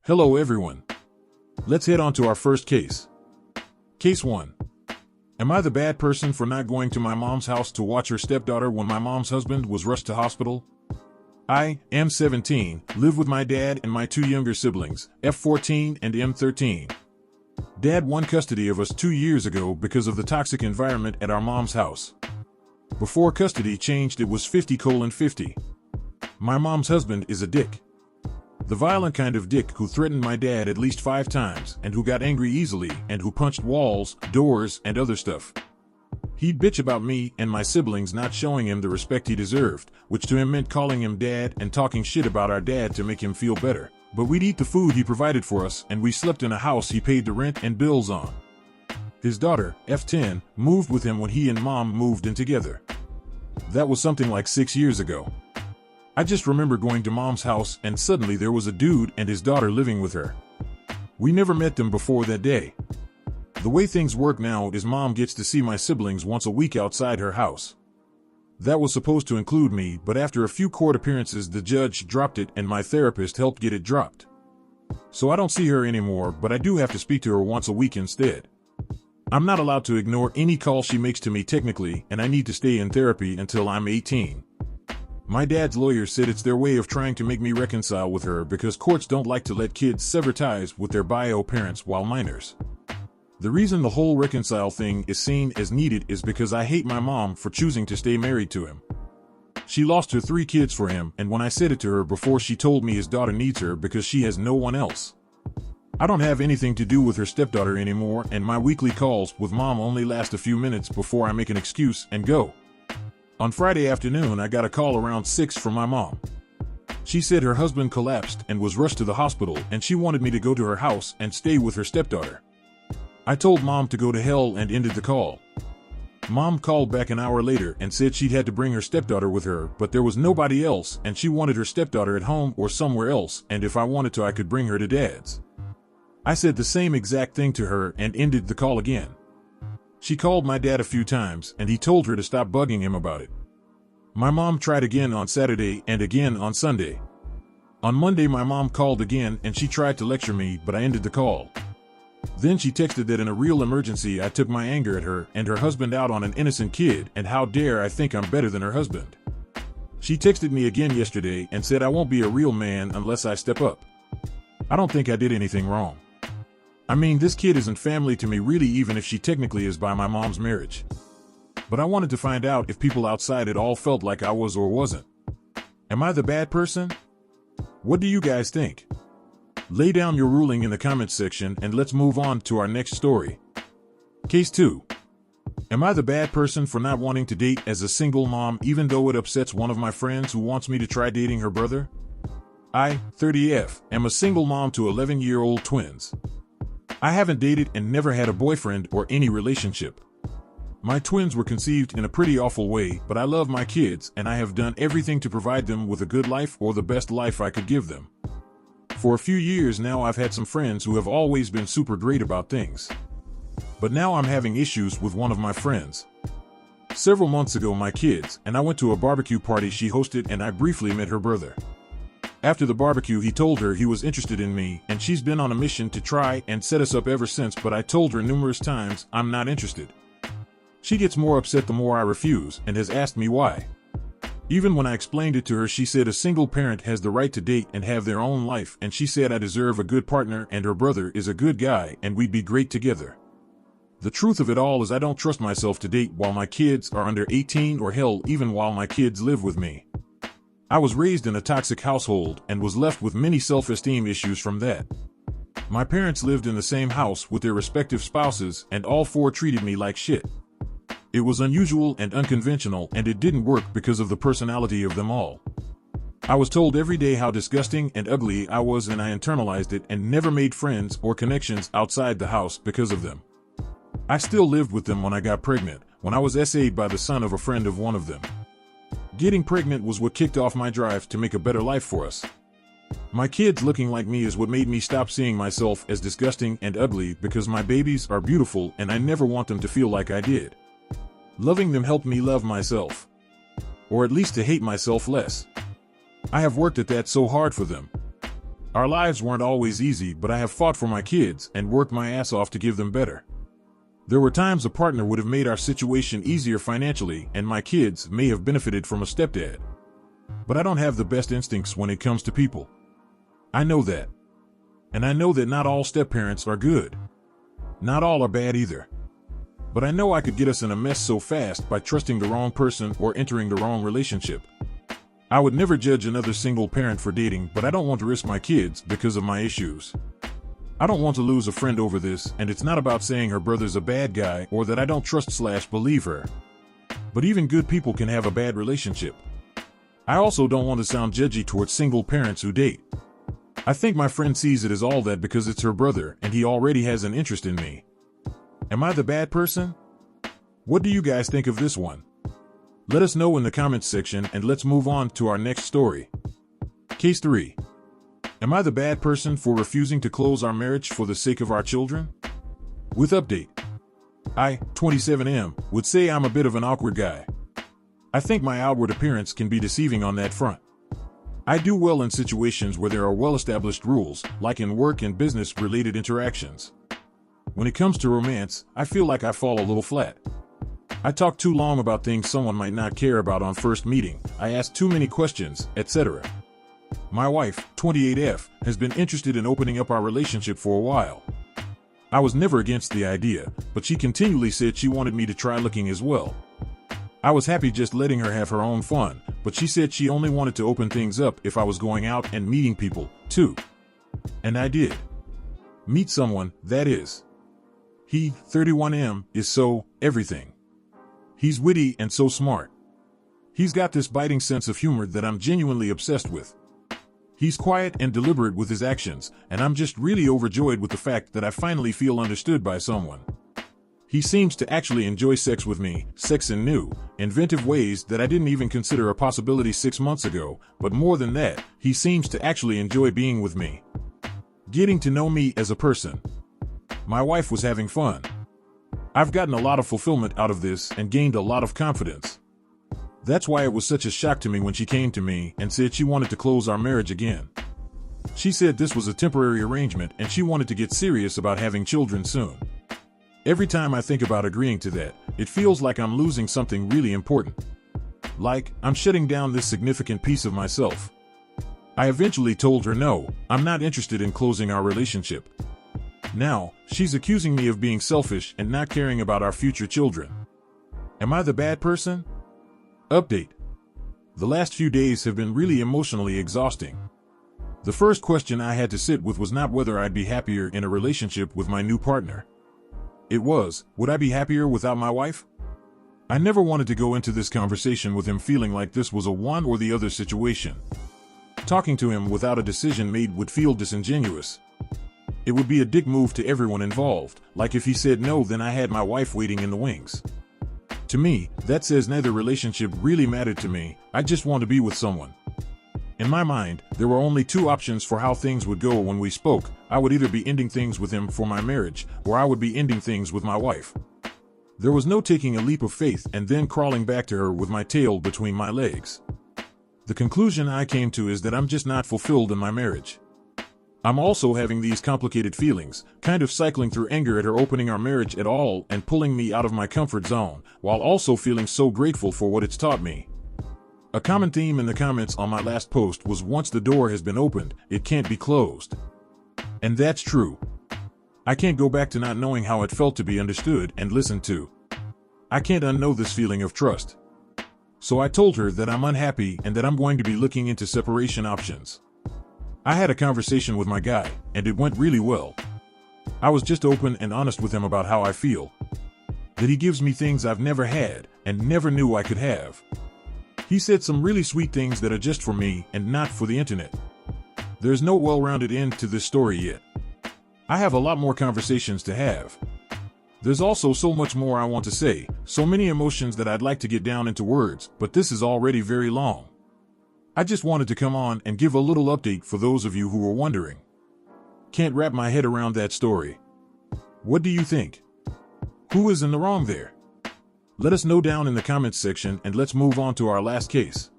Hello everyone. Let's head on to our first case. Case 1. Am I the bad person for not going to my mom's house to watch her stepdaughter when my mom's husband was rushed to hospital? I am 17, live with my dad and my two younger siblings, F14 and M13. Dad won custody of us 2 years ago because of the toxic environment at our mom's house. Before custody changed, it was 50:50. My mom's husband is a dick. The violent kind of dick who threatened my dad at least 5 times and who got angry easily and who punched walls, doors, and other stuff. He'd bitch about me and my siblings not showing him the respect he deserved, which to him meant calling him dad and talking shit about our dad to make him feel better. But we'd eat the food he provided for us and we slept in a house he paid the rent and bills on. His daughter, F10, moved with him when he and mom moved in together. That was something like 6 years ago. I just remember going to mom's house and suddenly there was a dude and his daughter living with her. We never met them before that day. The way things work now is mom gets to see my siblings once a week outside her house. That was supposed to include me, but after a few court appearances the judge dropped it and my therapist helped get it dropped. So I don't see her anymore, but I do have to speak to her once a week instead. I'm not allowed to ignore any call she makes to me technically, and I need to stay in therapy until I'm 18. My dad's lawyer said it's their way of trying to make me reconcile with her because courts don't like to let kids sever ties with their bio parents while minors. The reason the whole reconcile thing is seen as needed is because I hate my mom for choosing to stay married to him. She lost her 3 kids for him, and when I said it to her before, she told me his daughter needs her because she has no one else. I don't have anything to do with her stepdaughter anymore, and my weekly calls with mom only last a few minutes before I make an excuse and go. On Friday afternoon, I got a call around 6 from my mom. She said her husband collapsed and was rushed to the hospital, and she wanted me to go to her house and stay with her stepdaughter. I told mom to go to hell and ended the call. Mom called back an hour later and said she'd had to bring her stepdaughter with her, but there was nobody else and she wanted her stepdaughter at home or somewhere else, and if I wanted to I could bring her to dad's. I said the same exact thing to her and ended the call again. She called my dad a few times and he told her to stop bugging him about it. My mom tried again on Saturday and again on Sunday. On Monday my mom called again and she tried to lecture me, but I ended the call. Then she texted that in a real emergency I took my anger at her and her husband out on an innocent kid, and how dare I think I'm better than her husband. She texted me again yesterday and said I won't be a real man unless I step up. I don't think I did anything wrong. I mean, this kid isn't family to me really, even if she technically is by my mom's marriage. But I wanted to find out if people outside it all felt like I was or wasn't. Am I the bad person? What do you guys think? Lay down your ruling in the comments section and let's move on to our next story. Case 2. Am I the bad person for not wanting to date as a single mom even though it upsets one of my friends who wants me to try dating her brother? I, 30F, am a single mom to 11-year-old twins. I haven't dated and never had a boyfriend or any relationship. My twins were conceived in a pretty awful way, but I love my kids and I have done everything to provide them with a good life or the best life I could give them. For a few years now I've had some friends who have always been super great about things. But now I'm having issues with one of my friends. Several months ago my kids and I went to a barbecue party she hosted and I briefly met her brother. After the barbecue he told her he was interested in me and she's been on a mission to try and set us up ever since, but I told her numerous times I'm not interested. She gets more upset the more I refuse and has asked me why. Even when I explained it to her, she said a single parent has the right to date and have their own life, and she said I deserve a good partner and her brother is a good guy and we'd be great together. The truth of it all is I don't trust myself to date while my kids are under 18 or hell even while my kids live with me. I was raised in a toxic household and was left with many self-esteem issues from that. My parents lived in the same house with their respective spouses and all 4 treated me like shit. It was unusual and unconventional and it didn't work because of the personality of them all. I was told every day how disgusting and ugly I was and I internalized it and never made friends or connections outside the house because of them. I still lived with them when I got pregnant, when I was SA'd by the son of a friend of one of them. Getting pregnant was what kicked off my drive to make a better life for us. My kids looking like me is what made me stop seeing myself as disgusting and ugly because my babies are beautiful and I never want them to feel like I did. Loving them helped me love myself. Or at least to hate myself less. I have worked at that so hard for them. Our lives weren't always easy, but I have fought for my kids and worked my ass off to give them better. There were times a partner would have made our situation easier financially, and my kids may have benefited from a stepdad. But I don't have the best instincts when it comes to people. I know that. And I know that not all step-parents are good. Not all are bad either. But I know I could get us in a mess so fast by trusting the wrong person or entering the wrong relationship. I would never judge another single parent for dating, but I don't want to risk my kids because of my issues. I don't want to lose a friend over this, and it's not about saying her brother's a bad guy or that I don't trust/believe her. But even good people can have a bad relationship. I also don't want to sound judgy towards single parents who date. I think my friend sees it as all that because it's her brother and he already has an interest in me. Am I the bad person? What do you guys think of this one? Let us know in the comments section, and let's move on to our next story. Case 3. Am I the bad person for refusing to close our marriage for the sake of our children? With update. I, 27M, would say I'm a bit of an awkward guy. I think my outward appearance can be deceiving on that front. I do well in situations where there are well-established rules, like in work and business-related interactions. When it comes to romance, I feel like I fall a little flat. I talk too long about things someone might not care about on first meeting, I ask too many questions, etc. My wife, 28F, has been interested in opening up our relationship for a while. I was never against the idea, but she continually said she wanted me to try looking as well. I was happy just letting her have her own fun, but she said she only wanted to open things up if I was going out and meeting people, too. And I did. Meet someone, that is. He, 31M, is so everything. He's witty and so smart. He's got this biting sense of humor that I'm genuinely obsessed with. He's quiet and deliberate with his actions, and I'm just really overjoyed with the fact that I finally feel understood by someone. He seems to actually enjoy sex with me, sex in new, inventive ways that I didn't even consider a possibility 6 months ago, but more than that, he seems to actually enjoy being with me. Getting to know me as a person. My wife was having fun. I've gotten a lot of fulfillment out of this and gained a lot of confidence. That's why it was such a shock to me when she came to me and said she wanted to close our marriage again. She said this was a temporary arrangement and she wanted to get serious about having children soon. Every time I think about agreeing to that, it feels like I'm losing something really important. Like, I'm shutting down this significant piece of myself. I eventually told her no, I'm not interested in closing our relationship. Now, she's accusing me of being selfish and not caring about our future children. Am I the bad person? Update. The last few days have been really emotionally exhausting. The first question I had to sit with was not whether I'd be happier in a relationship with my new partner. It was, would I be happier without my wife? I never wanted to go into this conversation with him feeling like this was a one or the other situation. Talking to him without a decision made would feel disingenuous. It would be a dick move to everyone involved, like if he said no then I had my wife waiting in the wings. To me, that says neither relationship really mattered to me, I just want to be with someone. In my mind, there were only two options for how things would go when we spoke. I would either be ending things with him for my marriage, or I would be ending things with my wife. There was no taking a leap of faith and then crawling back to her with my tail between my legs. The conclusion I came to is that I'm just not fulfilled in my marriage. I'm also having these complicated feelings, kind of cycling through anger at her opening our marriage at all and pulling me out of my comfort zone, while also feeling so grateful for what it's taught me. A common theme in the comments on my last post was once the door has been opened, it can't be closed. And that's true. I can't go back to not knowing how it felt to be understood and listened to. I can't unknow this feeling of trust. So I told her that I'm unhappy and that I'm going to be looking into separation options. I had a conversation with my guy, and it went really well. I was just open and honest with him about how I feel. That he gives me things I've never had, and never knew I could have. He said some really sweet things that are just for me, and not for the internet. There's no well-rounded end to this story yet. I have a lot more conversations to have. There's also so much more I want to say, so many emotions that I'd like to get down into words, but this is already very long. I just wanted to come on and give a little update for those of you who were wondering. Can't wrap my head around that story. What do you think? Who is in the wrong there? Let us know down in the comments section and let's move on to our last case.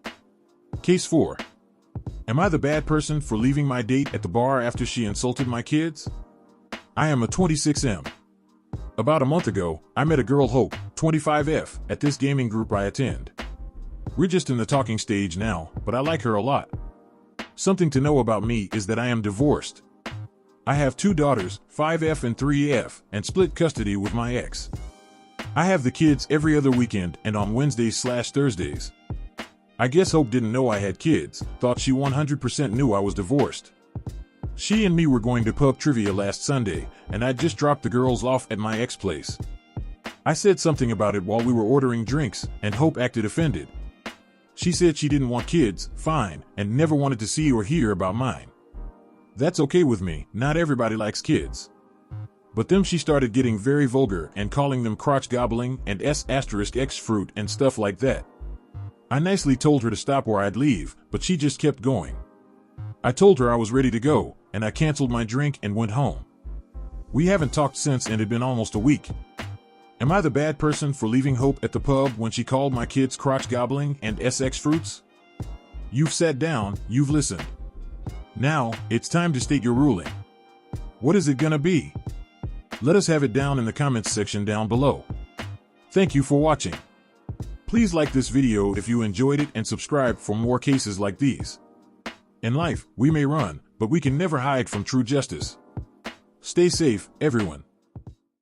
Case 4. Am I the bad person for leaving my date at the bar after she insulted my kids? I am a 26M. About a month ago, I met a girl, Hope, 25F, at this gaming group I attend. We're just in the talking stage now, but I like her a lot. Something to know about me is that I am divorced. I have 2 daughters, 5F and 3F, and split custody with my ex. I have the kids every other weekend and on Wednesdays/Thursdays. I guess Hope didn't know I had kids, thought she 100% knew I was divorced. She and me were going to pub trivia last Sunday, and I'd just dropped the girls off at my ex place. I said something about it while we were ordering drinks, and Hope acted offended. She said she didn't want kids, fine, and never wanted to see or hear about mine. That's okay with me, not everybody likes kids. But then she started getting very vulgar and calling them crotch gobbling and S**X fruit and stuff like that. I nicely told her to stop or I'd leave, but she just kept going. I told her I was ready to go, and I canceled my drink and went home. We haven't talked since and it'd been almost a week. Am I the bad person for leaving Hope at the pub when she called my kids crotch gobbling and SX fruits? You've sat down, you've listened. Now, it's time to state your ruling. What is it gonna be? Let us have it down in the comments section down below. Thank you for watching. Please like this video if you enjoyed it and subscribe for more cases like these. In life, we may run, but we can never hide from true justice. Stay safe, everyone.